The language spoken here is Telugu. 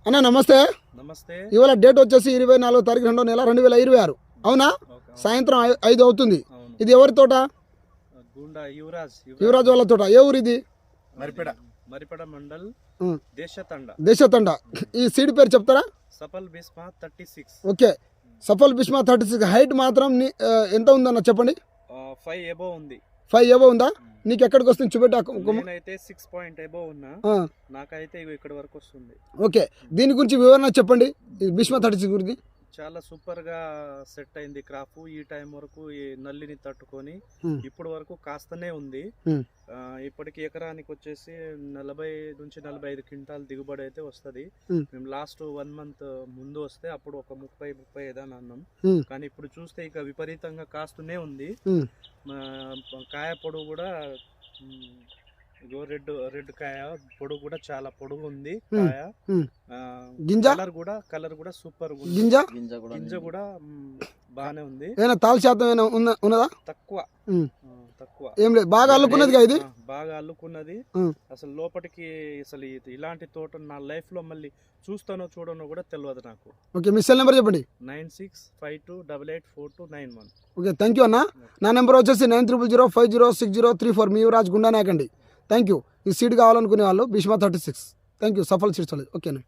అన్న నమస్తే. నమస్తే. ఇవాళ డేట్ వచ్చేసి 24వ తారీఖు 2వ నెల 2026 అవునా? సాయంత్రం 5 అవుతుంది. ఇది ఎవరి తోట? యువరాజ్ వాళ్ళ తోట. ఏ ఊరు ఇది? మరిపెడ మండల్ దేశతండ. ఈ సీడ్ పేరు చెప్తారా? సఫల్ బిస్మా 36. ఓకే, సఫల్ బిస్మా 36. హైట్ మాత్రం ఎంత ఉందన్న చెప్పండి. 5 ఎబో ఉంది. 5 ఎబో ఉందా? నీకు ఎక్కడికి వస్తుంది చూపెట్టా. నేనైతే 6 పాయింట్ ఎబో ఉన్నా. నాకైతే ఇక్కడ వరకు వస్తుంది. ఓకే, దీని గురించి వివరణ చెప్పండి. బిస్మా 36 గురించి. చాలా సూపర్ గా సెట్ అయింది క్రాప్. ఈ టైం వరకు ఈ నల్లిని తట్టుకొని ఇప్పుడు వరకు కాస్తనే ఉంది. ఇప్పటికి ఎకరానికి వచ్చేసి 40 నుంచి 45 క్వింటాల్ దిగుబడి అయితే వస్తది. మేము లాస్ట్ 1 మంత్ ముందు వస్తే అప్పుడు ఒక 30-35 అని అన్నాం. కానీ ఇప్పుడు చూస్తే ఇక విపరీతంగా కాస్తూనే ఉంది. కాయ పొడవు కూడా రెడ్ కాయ పొడుగు కూడా చాలా పొడుగు ఉంది. కాయ కలర్ కూడా సూపర్. గింజ కూడా బాగానే ఉంది. తాలు శాతం ఉన్నదా? తక్కువ. ఏం లేదు, బాగా అల్లుకున్నది. ఇది బాగా అల్లుకున్నది. అసలు లోపలికి అసలు ఇలాంటి తోట నా లైఫ్ లో మళ్ళీ చూస్తానో చూడనో కూడా తెలియదు నాకు. ఓకే, మీ సెల్ నెంబర్ చెప్పండి. 9652884291. ఓకే, థ్యాంక్ యూ అన్న. నా నెంబర్ వచ్చేసి 9005060334. మీ యువరాజ్ గుండా నాకండి. Thank you. ఈ సీడ్ కావాలనుకునే వాళ్ళు బిస్మా 36. Thank you. సఫల్ సీడ్స్. ఓకేనా?